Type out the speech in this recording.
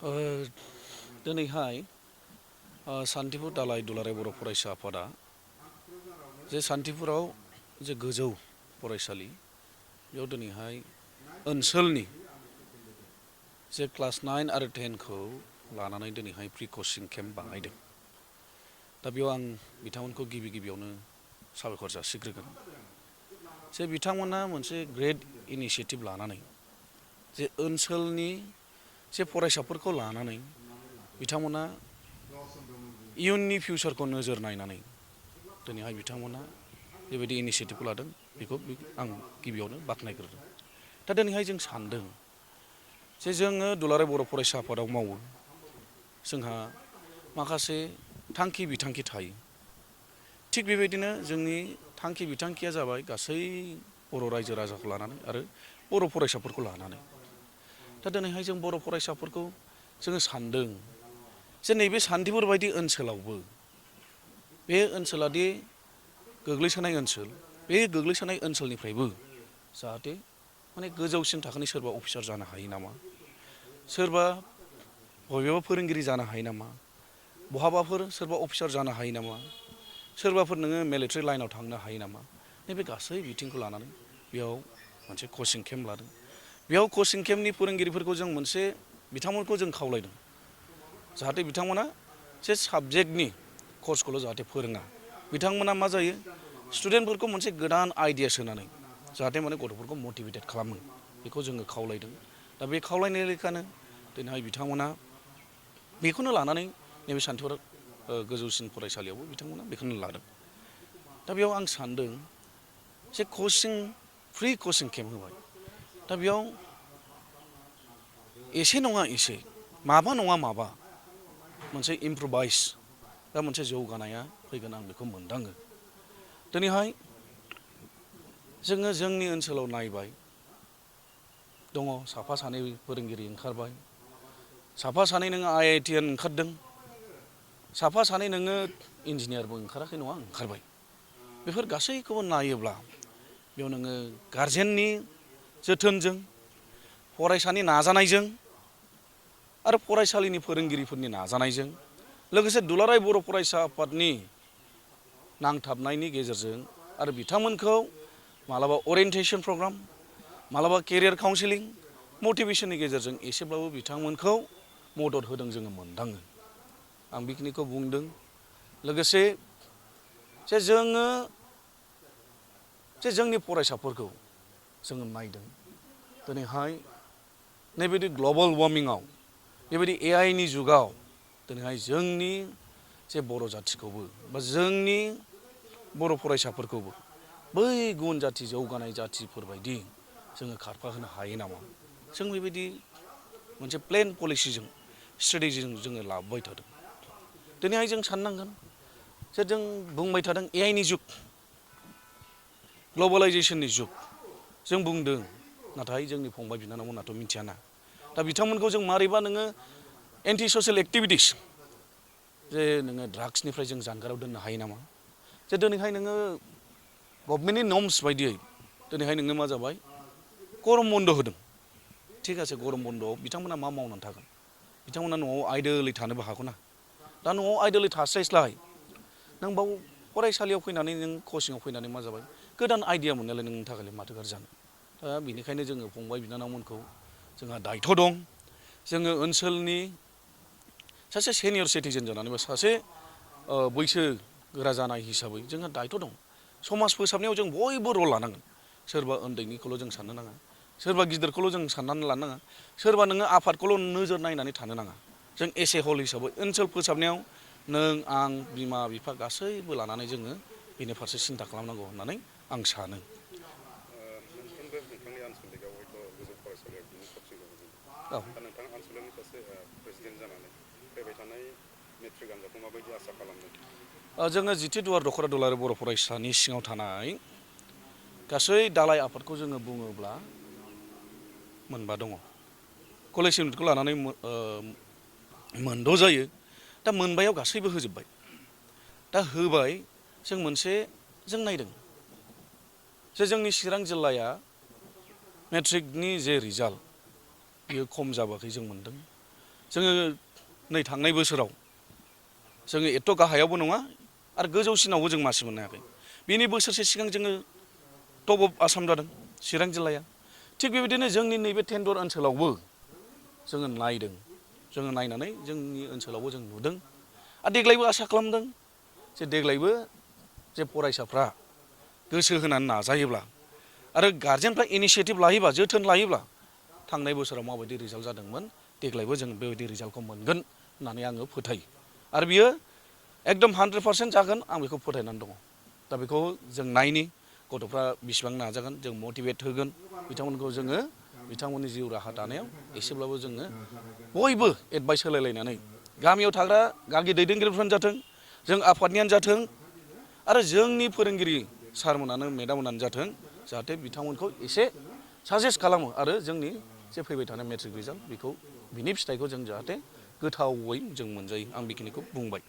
दिनैहाय सान्तिपुर दालाइ दुलाराय बर' फरायसा आफादा जे सान्तिपुराव जे गोजौ फरायसालि बेयाव दिनैहाय ओनसोलनि जे क्लास 9 आरो 10 खौ लानानै दिनैहाय प्रि कचिं केम्प बानायदों। दा बेयाव आं बिथांमोनखौ गिबियावनो साबायखर जासिग्रोगोन जे बिथांमोना मोनसे ग्रेट इनिशिएटिभ लानानै जे ओनसोलनि जे फरायसाफोरखौ लानानै बिथांमोना इयुननि फिउचारखौ नोजोर नायनानै दिनैहाय बिथांमोना बेबायदि इनिशिएटिभखौ लादों बेखौ आं गिबियावनो बाख्नायग्रोदों। दा दिनैहाय जों सानदों जे जोङो दुलाराय बर' फरायसा आफादाव मावो, जोंहा माखासे थांखि बिथांखि थायो। थिग बेबायदिनो जोंनि थांखि बिथांखिया जाबाय गासै बर' रायजो राजाखौ लानानै आरो बर' फरायसाफोरखौ लानानै। दा दिनैहाय जों बर' फरायसाफोरखौ जोङो सानदों जे नैबे सान्तिपुर बायदि ओनसोलावबो बे ओनसोलादि गोग्लैसोनाय ओनसोल, बे गोग्लैसोनाय ओनसोलनिफ्रायबो जाहाथे माने गोजौसिन थाखोनि सोरबा अफिसार जानो हायो नामा, सोरबा बबेबा फोरोंगिरि जानो हायो नामा, बहाबाफोर सोरबा अफिसार जानो हायो नामा, सोरबाफोर नोङो मिलिटारि लाइनाव थांनो हायो नामा, नैबे गासै बिथिंखौ लानानै बेयाव मोनसे कचिं केम्प लादों। बेयाव कचिं केम्पनि फोरोंगिरिफोरखौ जों मोनसे बिथांमोनखौ जों खावलायदों जाहाथे बिथांमोना जे साबजेक्टनि कर्सखौल' जाहाथे फोरोङा, बिथांमोना मा जायो स्टुडेन्टफोरखौ मोनसे गोदान आइडिया सोनानै जाहाथे माने गथ'फोरखौ मटिभेटेड खालामो, बेखौ जोङो खावलायदों। दा बे खावलायनाय लेखानो दिनैहाय बिथांमोना बेखौनो लानानै नैबे सान्तिपुर गोजौसिन फरायसालियावबो बिथांमोना बेखौनो लादों। दा बेयाव आं सानदों जे फ्रि कचिं केम्प होबाय, दा बेयाव एसे नङा एसे, माबा नङा माबा मोनसे इमप्रुभाइज बा मोनसे जौगानाया फैगोन, आं बेखौ मोनदाङो। दिनैहाय जोङो जोंनि ओनसोलाव नायबाय दङ, साफा सानै फोरोंगिरि ओंखारबाय, साफा सानै नोङो IITian ओंखारदों, साफा सानै नोङो इन्जिनियारबो ओंखाराखै नङा, ओंखारबाय। बेफोर गासैखौबो नायोब्ला बेयाव नोङो गारजेननि जोथोनजों, फरायसानि नाजानायजों आरो फरायसालिनि फोरोंगिरिफोरनि नाजानायजों लोगोसे दुलाराय बर' फरायसा आफादनि नांथाबनायनि गेजेरजों आरो बिथांमोनखौ मालाबा अरियेन्टेसन प्रग्राम, मालाबा केरियार काउन्सिलिं, मटिभेसननि गेजेरजों एसेब्लाबो बिथांमोनखौ मदद होदों जोङो मोनदाङो। आं बेखिनिखौ बुंदों। लोगोसे जे जोङो जे जोंनि फरायसाफोरखौ जोङो नायदों दिनैहाय नैबायदि ग्लबेल वार्मिंआव, बेबायदि AIनि जुगाव दिनैहाय जोंनि जे बर' जाथिखौबो बा जोंनि बर' फरायसाफोरखौबो बै गुबुन जाथि जौगानाय जाथिफोरबायदि जोङो खारफाहोनो हायो नामा, जों बेबायदि मोनसे प्लेन पलिसिजों, स्ट्रेटेजिजों जोङो लाबोबाय थादों। दिनैहाय जों साननांगोन जे जों बुंबाय थादों AIनि जुग, ग्लबेलाइजेसननि जुग जों बुंदों, नाथाय जोंनि फंबाय बिनानावमोनाथ' मिथियाना। दा बिथांमोनखौ जों मारैबा नोङो एन्टि ससियेल एक्टिभिटिस, जे नोङो ड्राग्सनिफ्राय जों जानगाराव दोननो हायो नामा, जे दिनैहाय नोङो गभर्नमेन्टनि नर्म्स बायदियै दिनैहाय नोङो मा जाबाय गरम बन्द होदों। थिग আছে, गरम बन्दआव बिथांमोना मा मावनानै थागोन, बिथांमोना न'आव आइडोलै थानोबो हागौ ना। दा न'आव आइडोलै थास्लायस्लाय नों बाव फरायसालियाव फैनानै नों कचिंआव फैनानै मा जाबाय गोदान आइडिया मोननायालाय नोंनि थाखायलाय माथो गाज्रि जानो। दा बेनिखायनो जोङो फंबाय बिनानावमोनखौ जोंहा दायथ' दं, जोङो ओनसोलनि सासे सेनियर सिटिजेन जानानै बा सासे बैसो गोरा जानाय हिसाबै जोंहा दायथ' दं। समाज फोसाबनायाव जों बयबो रल लानांगोन। सोरबा उन्दैनिखौल' जों साननो नाङा, सोरबा गिदिरखौल' जों साननानै लानो नाङा, सोरबा नोङो आफादखौल' नोजोर नायनानै थानो नाङा। जों एस ए हल हिसाबै ओनसोल फोसाबनायाव नों आं बिमा बिफा गासैबो लानानै जोङो बेनि फारसे सिन्था खालामनांगौ होननानै आं सानो। मोनफ्रोमबो नोंथांनि आनसलिकआव हयथ' गोजौ फरायसालियाव बिनि कचिं दङ। दा नोंथाङा आनसलिकनि सासे प्रेसिडेन्ट जानानै फैबाय थानाय मेट्रिक आनजादखौ माबायदि आसा खालामदों? जोङो जिथि दुवार दख'रा दुलाराय बर' फरायसानि सिङाव थानाय गासै दालाइ आफादखौ जोङो बुङोब्ला मोनबा दङ। कलेज इउनिटखौ लानानै मोनद' जायो। दा मोनबायाव गासैबो होजोब्बाय। दा होबाय, जों मोनसे जों नायदों जे जोंनि चिरां जिल्लाया मेट्रिकनि जे रिजाल्ट बेयो खम जाबाखै जों मोनदों। जोङो नै थांनाय बोसोराव जोङो एथ' गाहायावबो नङा आरो गोजौसिनावबो जों मासि मोननो हायाखै। बेनि बोसोरसे सिगां जोङो टप अफ आसाम जादों चिरां जिल्लाया। थिग बेबायदिनो जोंनि नैबे टेन्डर ओनसोलावबो जोङो नायदों, जोङो नायनानै जोंनि ओनसोलावबो जों नुदों आरो देग्लायबो आसा खालामदों जे देग्लायबो जे फरायसाफ्रा गोसो होनानै नाजायोब्ला आरो गारजेनफ्रा इनिसियेटिभ लायोबा, जोथोन लायोब्ला थांनाय बोसोराव माबायदि रिजाल्ट जादोंमोन देग्लायबो जों बेबायदि रिजाल्टखौ मोनगोन होननानै आङो फोथायो। आरो बियो एकदम 100% जागोन आं बेखौ फोथायनानै दङ। दा बेखौ जों नायनि गथ'फ्रा बेसिबां नाजागोन, जों मटिभेट होगोन बिथांमोनखौ जोङो बिथांमोननि जिउ राहा दानायाव एसेब्लाबो जोङो बयबो एडभाइस होलायलायनानै गामियाव थाग्रा गागि दैदेनगिरिफ्रानो जाथों, जों आफादनियानो जाथों आरो जोंनि फोरोंगिरि सारमोनानो मेडाममोनानो जाथों, जाहाथे बिथांमोनखौ एसे साजेस्ट खालामो आरो जोंनि जे फैबाय थानाय मेट्रिक रिजाल्ट बेखौ बिनि फिथाइखौ जों जाहाथे गोथावै जों मोनजायो। आं बेखिनिखौ बुंबाय।